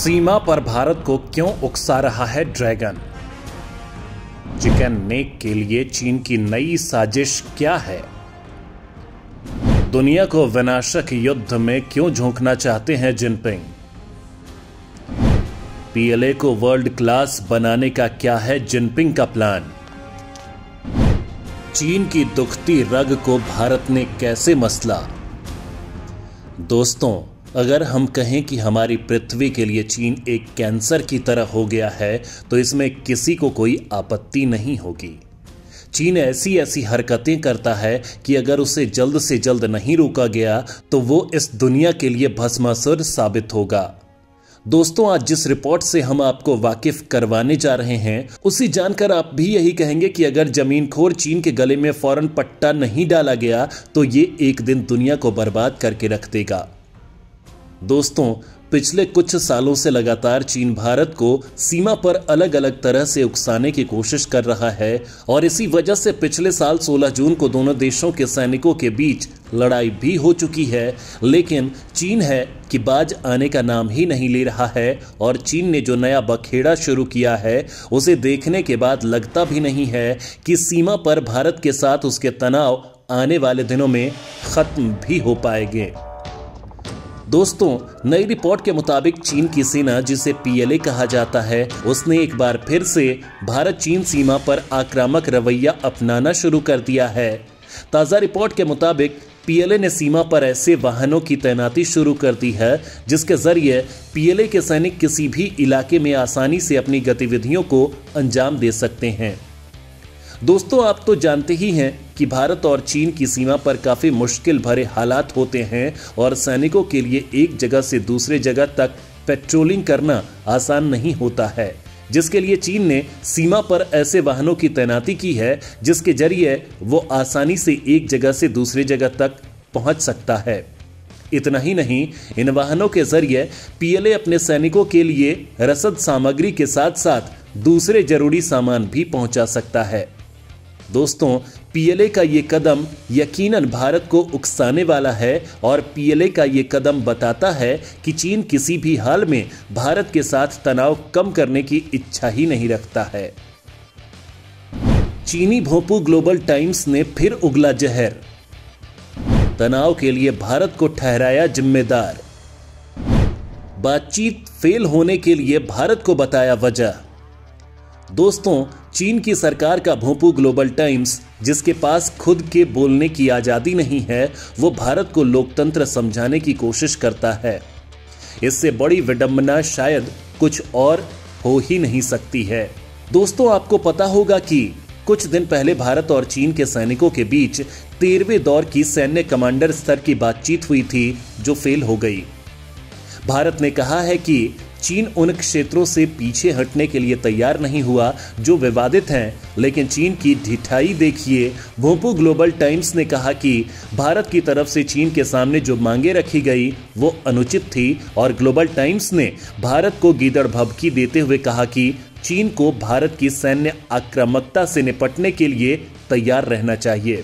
सीमा पर भारत को क्यों उकसा रहा है ड्रैगन? चिकन नेक के लिए चीन की नई साजिश क्या है? दुनिया को विनाशक युद्ध में क्यों झोंकना चाहते हैं जिनपिंग? पीएलए को वर्ल्ड क्लास बनाने का क्या है जिनपिंग का प्लान? चीन की दुखती रग को भारत ने कैसे मसला? दोस्तों, अगर हम कहें कि हमारी पृथ्वी के लिए चीन एक कैंसर की तरह हो गया है तो इसमें किसी को कोई आपत्ति नहीं होगी। चीन ऐसी ऐसी हरकतें करता है कि अगर उसे जल्द से जल्द नहीं रोका गया तो वो इस दुनिया के लिए भस्मासुर साबित होगा। दोस्तों, आज जिस रिपोर्ट से हम आपको वाकिफ करवाने जा रहे हैं उसी जानकर आप भी यही कहेंगे कि अगर जमीनखोर चीन के गले में फौरन पट्टा नहीं डाला गया तो ये एक दिन दुनिया को बर्बाद करके रख देगा। दोस्तों, पिछले कुछ सालों से लगातार चीन भारत को सीमा पर अलग अलग तरह से उकसाने की कोशिश कर रहा है और इसी वजह से पिछले साल 16 जून को दोनों देशों के सैनिकों के बीच लड़ाई भी हो चुकी है। लेकिन चीन है कि बाज आने का नाम ही नहीं ले रहा है और चीन ने जो नया बखेड़ा शुरू किया है उसे देखने के बाद लगता भी नहीं है कि सीमा पर भारत के साथ उसके तनाव आने वाले दिनों में खत्म भी हो पाएंगे। दोस्तों, नई रिपोर्ट के मुताबिक चीन की सेना, जिसे पीएलए कहा जाता है, उसने एक बार फिर से भारत चीन सीमा पर आक्रामक रवैया अपनाना शुरू कर दिया है। ताजा रिपोर्ट के मुताबिक पीएलए ने सीमा पर ऐसे वाहनों की तैनाती शुरू कर दी है जिसके जरिए पीएलए के सैनिक किसी भी इलाके में आसानी से अपनी गतिविधियों को अंजाम दे सकते हैं। दोस्तों, आप तो जानते ही हैं कि भारत और चीन की सीमा पर काफी मुश्किल भरे हालात होते हैं और सैनिकों के लिए एक जगह से दूसरे जगह तक पेट्रोलिंग करना आसान नहीं होता है, जिसके लिए चीन ने सीमा पर ऐसे वाहनों की तैनाती की है जिसके जरिए वो आसानी से एक जगह से दूसरी जगह तक पहुंच सकता है। इतना ही नहीं, इन वाहनों के जरिए पीएलए अपने सैनिकों के लिए रसद सामग्री के साथ साथ दूसरे जरूरी सामान भी पहुंचा सकता है। दोस्तों, पीएलए का ये कदम यकीनन भारत को उकसाने वाला है और पीएलए का ये कदम बताता है कि चीन किसी भी हाल में भारत के साथ तनाव कम करने की इच्छा ही नहीं रखता है। चीनी भोंपू ग्लोबल टाइम्स ने फिर उगला जहर, तनाव के लिए भारत को ठहराया जिम्मेदार, बातचीत फेल होने के लिए भारत को बताया वजह। दोस्तों, चीन की सरकार का भोंपू ग्लोबल टाइम्स, जिसके पास खुद के बोलने की आजादी नहीं है, वो भारत को लोकतंत्र समझाने की कोशिश करता है। इससे बड़ी विडंबना शायद कुछ और हो ही नहीं सकती है। दोस्तों, आपको पता होगा कि कुछ दिन पहले भारत और चीन के सैनिकों के बीच 13वें दौर की सैन्य कमांडर स्तर की बातचीत हुई थी जो फेल हो गई। भारत ने कहा है कि चीन उन क्षेत्रों से पीछे हटने के लिए तैयार नहीं हुआ जो विवादित हैं, लेकिन चीन की ढिठाई देखिए। भोंपू ग्लोबल टाइम्स ने कहा कि भारत की तरफ से चीन के सामने जो मांगे रखी गई वो अनुचित थी और ग्लोबल टाइम्स ने भारत को गीदड़ भभकी देते हुए कहा कि चीन को भारत की सैन्य आक्रामकता से निपटने के लिए तैयार रहना चाहिए।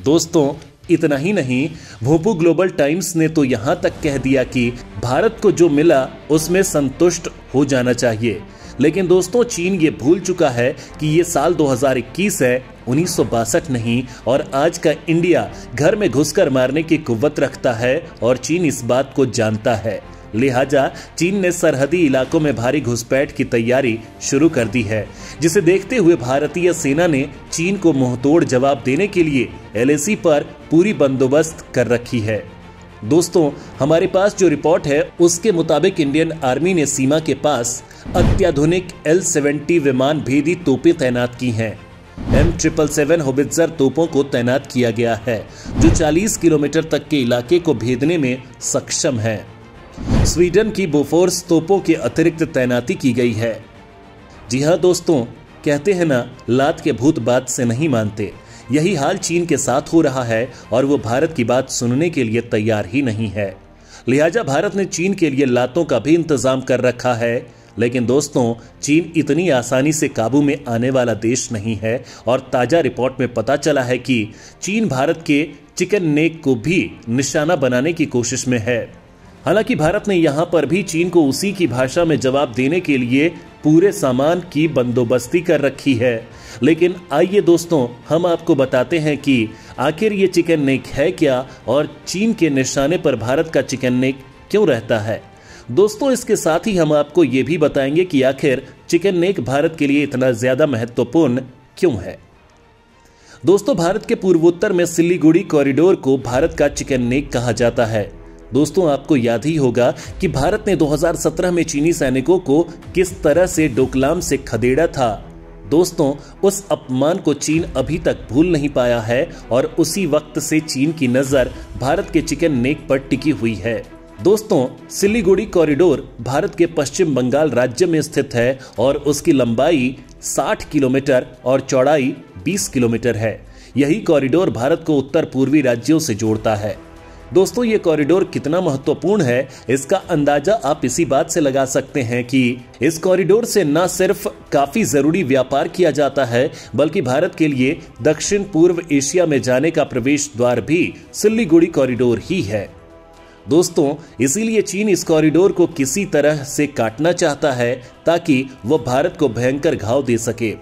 दोस्तों, इतना ही नहीं, भोंपू ग्लोबल टाइम्स ने तो यहां तक कह दिया कि भारत को जो मिला उसमें संतुष्ट हो जाना चाहिए। लेकिन दोस्तों, चीन ये भूल चुका है कि ये साल 2021 है, 1962 नहीं, और आज का इंडिया घर में घुसकर मारने की कुव्वत रखता है और चीन इस बात को जानता है। लिहाजा चीन ने सरहदी इलाकों में भारी घुसपैठ की तैयारी शुरू कर दी है, जिसे देखते हुए भारतीय सेना ने चीन को मुंहतोड़ जवाब देने के लिए एलएसी पर पूरी बंदोबस्त कर रखी है। दोस्तों, हमारे पास जो रिपोर्ट है उसके मुताबिक इंडियन आर्मी ने सीमा के पास अत्याधुनिक L-70 विमान भेदी तोपें तैनात की हैं। M777 होवित्जर तोपों को तैनात किया गया है जो 40 किलोमीटर तक के इलाके को भेदने में सक्षम है। स्वीडन की बोफोर्स तोपों के अतिरिक्त तैनाती की गई है। जी हाँ दोस्तों, कहते हैं ना, लात के भूत बात से नहीं मानते। यही हाल चीन के साथ हो रहा है और वो भारत की बात सुनने के लिए तैयार ही नहीं है। लिहाजा भारत ने चीन के लिए लातों का भी इंतजाम कर रखा है। लेकिन दोस्तों, चीन इतनी आसानी से काबू में आने वाला देश नहीं है और ताजा रिपोर्ट में पता चला है कि चीन भारत के चिकन नेक को भी निशाना बनाने की कोशिश में है। हालांकि भारत ने यहां पर भी चीन को उसी की भाषा में जवाब देने के लिए पूरे सामान की बंदोबस्ती कर रखी है। लेकिन आइए दोस्तों, हम आपको बताते हैं कि आखिर ये चिकन नेक है क्या और चीन के निशाने पर भारत का चिकन नेक क्यों रहता है। दोस्तों, इसके साथ ही हम आपको ये भी बताएंगे कि आखिर चिकन नेक भारत के लिए इतना ज्यादा महत्वपूर्ण क्यों है। दोस्तों, भारत के पूर्वोत्तर में सिलीगुड़ी कॉरिडोर को भारत का चिकन नेक कहा जाता है। दोस्तों, आपको याद ही होगा कि भारत ने 2017 में चीनी सैनिकों को किस तरह से डोकलाम से खदेड़ा था। दोस्तों, उस अपमान को चीन अभी तक भूल नहीं पाया है और उसी वक्त से चीन की नजर भारत के चिकन नेक पर टिकी हुई है। दोस्तों, सिलीगुड़ी कॉरिडोर भारत के पश्चिम बंगाल राज्य में स्थित है और उसकी लंबाई 60 किलोमीटर और चौड़ाई 20 किलोमीटर है। यही कॉरिडोर भारत को उत्तर पूर्वी राज्यों से जोड़ता है। दोस्तों, ये कॉरिडोर कितना महत्वपूर्ण है, इसका अंदाजा आप इसी बात से लगा सकते हैं कि इस कॉरिडोर से न सिर्फ काफी जरूरी व्यापार किया जाता है, बल्कि भारत के लिए दक्षिण पूर्व एशिया में जाने का प्रवेश द्वार भी सिलीगुड़ी कॉरिडोर ही है। दोस्तों, इसीलिए चीन इस कॉरिडोर को किसी तरह से काटना चाहता है ताकि वह भारत को भयंकर घाव दे सके।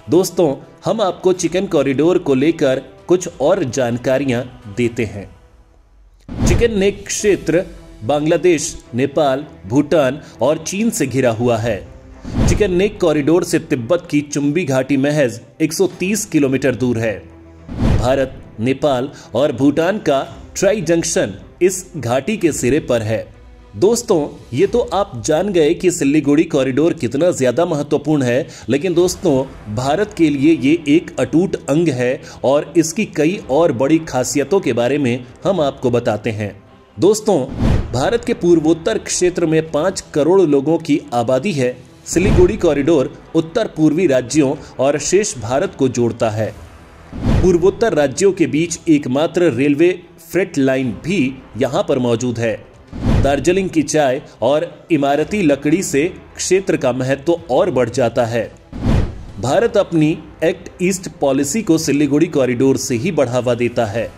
दोस्तों, हम आपको चिकन कॉरिडोर को लेकर कुछ और जानकारियां देते हैं। चिकन नेक क्षेत्र बांग्लादेश, नेपाल, भूटान और चीन से घिरा हुआ है। चिकन नेक कॉरिडोर से तिब्बत की चुंबी घाटी महज 130 किलोमीटर दूर है। भारत, नेपाल और भूटान का ट्राई जंक्शन इस घाटी के सिरे पर है। दोस्तों, ये तो आप जान गए कि सिलीगुड़ी कॉरिडोर कितना ज्यादा महत्वपूर्ण है, लेकिन दोस्तों, भारत के लिए ये एक अटूट अंग है और इसकी कई और बड़ी खासियतों के बारे में हम आपको बताते हैं। दोस्तों, भारत के पूर्वोत्तर क्षेत्र में 5 करोड़ लोगों की आबादी है। सिलीगुड़ी कॉरिडोर उत्तर पूर्वी राज्यों और शेष भारत को जोड़ता है। पूर्वोत्तर राज्यों के बीच एकमात्र रेलवे फ्रेट लाइन भी यहां पर मौजूद है। दार्जिलिंग की चाय और इमारती लकड़ी से क्षेत्र का महत्व और बढ़ जाता है। भारत अपनी एक्ट ईस्ट पॉलिसी को सिलीगुड़ी कॉरिडोर से ही बढ़ावा देता है।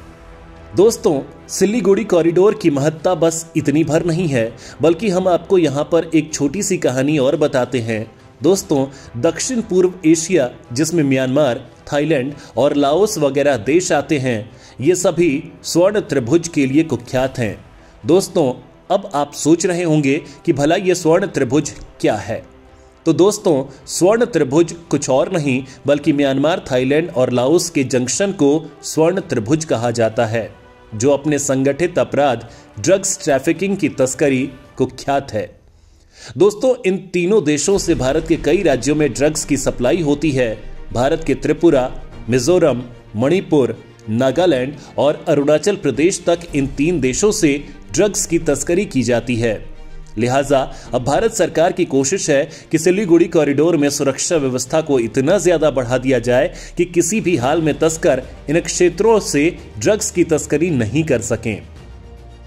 दोस्तों, सिलीगुड़ी कॉरिडोर की महत्ता बस इतनी भर नहीं है, बल्कि हम आपको यहाँ पर एक छोटी सी कहानी और बताते हैं। दोस्तों, दक्षिण पूर्व एशिया, जिसमें म्यांमार, थाईलैंड और लाओस वगैरह देश आते हैं, ये सभी स्वर्ण त्रिभुज के लिए कुख्यात हैं। दोस्तों, अब आप सोच रहे होंगे कि भला ये स्वर्ण त्रिभुज क्या है। तो दोस्तों, स्वर्ण त्रिभुज कुछ और नहीं बल्कि म्यांमार, थाईलैंड और लाओस के जंक्शन को स्वर्ण त्रिभुज कहा जाता है, जो अपने संगठित अपराध, ड्रग्स ट्रैफिकिंग की तस्करी कुख्यात है। दोस्तों, इन तीनों देशों से भारत के कई राज्यों में ड्रग्स की सप्लाई होती है। भारत के त्रिपुरा, मिजोरम, मणिपुर, नागालैंड और अरुणाचल प्रदेश तक इन 3 देशों से ड्रग्स की तस्करी की जाती है। लिहाजा अब भारत सरकार की कोशिश है कि सिलीगुड़ी कॉरिडोर में सुरक्षा व्यवस्था को इतना ज्यादा बढ़ा दिया जाए कि किसी भी हाल में तस्कर इन क्षेत्रों से ड्रग्स की तस्करी नहीं कर सकें।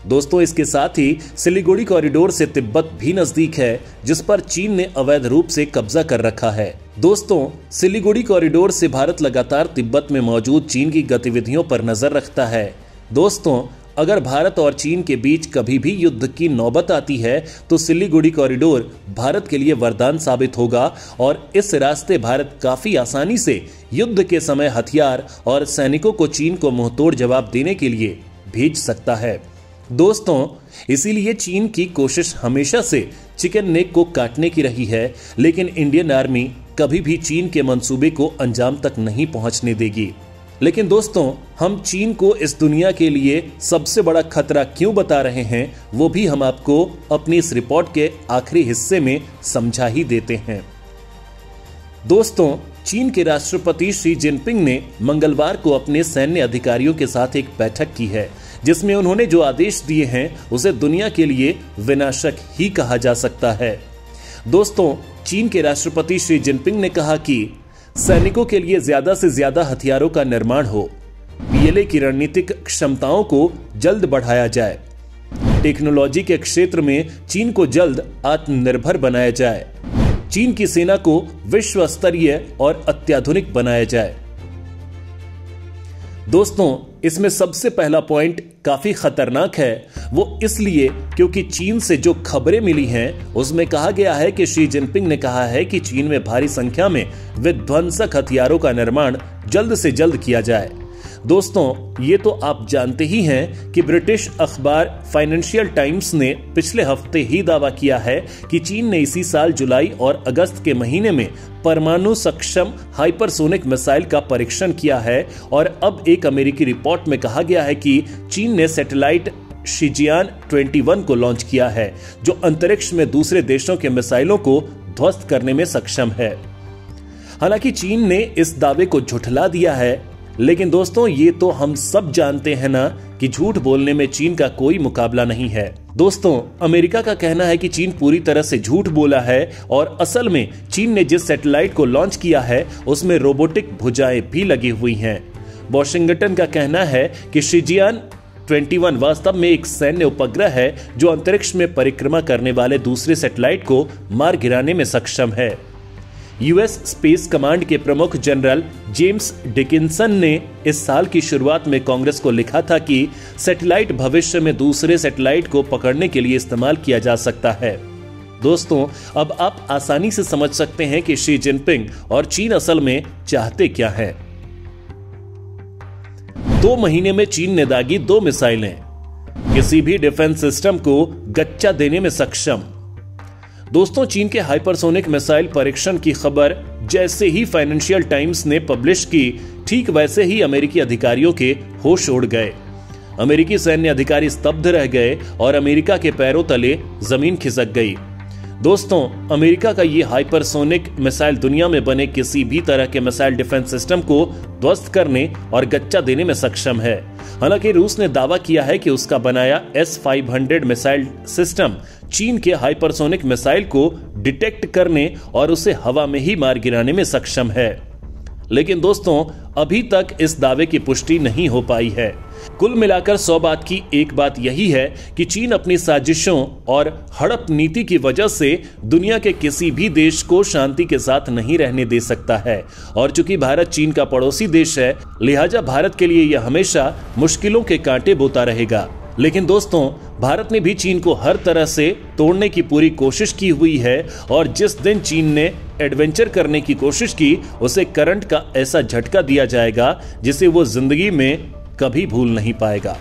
दोस्तों, इसके साथ ही सिलीगुड़ी कॉरिडोर से तिब्बत भी नजदीक है, जिस पर चीन ने अवैध रूप से कब्जा कर रखा है। दोस्तों, सिलीगुड़ी कॉरिडोर से भारत लगातार तिब्बत में मौजूद चीन की गतिविधियों पर नजर रखता है। दोस्तों, अगर भारत और चीन के बीच कभी भी युद्ध की नौबत आती है तो सिलीगुड़ी कॉरिडोर भारत के लिए वरदान साबित होगा और इस रास्ते भारत काफी आसानी से युद्ध के समय हथियार और सैनिकों को चीन को मुंहतोड़ जवाब देने के लिए भेज सकता है। दोस्तों, इसीलिए चीन की कोशिश हमेशा से चिकन नेक को काटने की रही है, लेकिन इंडियन आर्मी कभी भी चीन के मंसूबे को अंजाम तक नहीं पहुंचने देगी। लेकिन दोस्तों, हम चीन को इस दुनिया के लिए सबसे बड़ा खतरा क्यों बता रहे हैं, वो भी हम आपको अपनी इस रिपोर्ट के आखिरी हिस्से में समझा ही देते हैं। दोस्तों, चीन के राष्ट्रपति शी जिनपिंग ने मंगलवार को अपने सैन्य अधिकारियों के साथ एक बैठक की है, जिसमें उन्होंने जो आदेश दिए हैं उसे दुनिया के लिए विनाशक ही कहा जा सकता है। दोस्तों, चीन के राष्ट्रपति शी जिनपिंग ने कहा कि सैनिकों के लिए ज्यादा से ज्यादा हथियारों का निर्माण हो, पीएलए की रणनीतिक क्षमताओं को जल्द बढ़ाया जाए, टेक्नोलॉजी के क्षेत्र में चीन को जल्द आत्मनिर्भर बनाया जाए, चीन की सेना को विश्व स्तरीय और अत्याधुनिक बनाया जाए। दोस्तों, इसमें सबसे पहला पॉइंट काफी खतरनाक है। वो इसलिए क्योंकि चीन से जो खबरें मिली हैं उसमें कहा गया है कि शी जिनपिंग ने कहा है कि चीन में भारी संख्या में विध्वंसक हथियारों का निर्माण जल्द से जल्द किया जाए। दोस्तों, ये तो आप जानते ही हैं कि ब्रिटिश अखबार फाइनेंशियल टाइम्स ने पिछले हफ्ते ही दावा किया है कि चीन ने इसी साल जुलाई और अगस्त के महीने में परमाणु सक्षम हाइपरसोनिक मिसाइल का परीक्षण किया है। और अब एक अमेरिकी रिपोर्ट में कहा गया है कि चीन ने सैटेलाइट शिजियान 21 को लॉन्च किया है, जो अंतरिक्ष में दूसरे देशों के मिसाइलों को ध्वस्त करने में सक्षम है। हालांकि चीन ने इस दावे को झुठला दिया है, लेकिन दोस्तों, ये तो हम सब जानते हैं ना कि झूठ बोलने में चीन का कोई मुकाबला नहीं है। दोस्तों, अमेरिका का कहना है कि चीन पूरी तरह से झूठ बोला है और असल में चीन ने जिस सैटेलाइट को लॉन्च किया है उसमें रोबोटिक भुजाएं भी लगी हुई हैं। वॉशिंगटन का कहना है कि शिजियान 21 वास्तव में एक सैन्य उपग्रह है जो अंतरिक्ष में परिक्रमा करने वाले दूसरे सैटेलाइट को मार गिराने में सक्षम है। यूएस स्पेस कमांड के प्रमुख जनरल जेम्स डिकिंसन ने इस साल की शुरुआत में कांग्रेस को लिखा था कि सैटेलाइट भविष्य में दूसरे सैटेलाइट को पकड़ने के लिए इस्तेमाल किया जा सकता है। दोस्तों, अब आप आसानी से समझ सकते हैं कि शी जिनपिंग और चीन असल में चाहते क्या हैं। 2 महीने में चीन ने दागी 2 मिसाइलें, किसी भी डिफेंस सिस्टम को गच्चा देने में सक्षम। दोस्तों, चीन के हाइपरसोनिक मिसाइल परीक्षण की खबर जैसे ही फाइनेंशियल टाइम्स ने पब्लिश की, ठीक वैसे ही अमेरिकी अधिकारियों के होश उड़ गए। अमेरिकी सैन्य अधिकारी स्तब्ध रह गए और अमेरिका के पैरों तले जमीन खिसक गई। दोस्तों, अमेरिका का ये हाइपरसोनिक मिसाइल दुनिया में बने किसी भी तरह के मिसाइल डिफेंस सिस्टम को ध्वस्त करने और गच्चा देने में सक्षम है। हालांकि रूस ने दावा किया है कि उसका बनाया S-500 मिसाइल सिस्टम चीन के हाइपरसोनिक मिसाइल को डिटेक्ट करने और उसे हवा में ही मार गिराने में सक्षम है। लेकिन दोस्तों, अभी तक इस दावे की पुष्टि नहीं हो पाई है। कुल मिलाकर 100 बात की एक बात यही है कि चीन अपनी साजिशों और हड़प नीति की वजह से दुनिया के किसी भी देश को शांति के साथ नहीं रहने दे सकता है। और चूंकि भारत चीन का पड़ोसी देश है, लिहाजा भारत के लिए यह हमेशा मुश्किलों के कांटे बोता रहेगा। लेकिन दोस्तों, भारत ने भी चीन को हर तरह से तोड़ने की पूरी कोशिश की हुई है और जिस दिन चीन ने एडवेंचर करने की कोशिश की, उसे करंट का ऐसा झटका दिया जाएगा जिसे वो जिंदगी में कभी भूल नहीं पाएगा।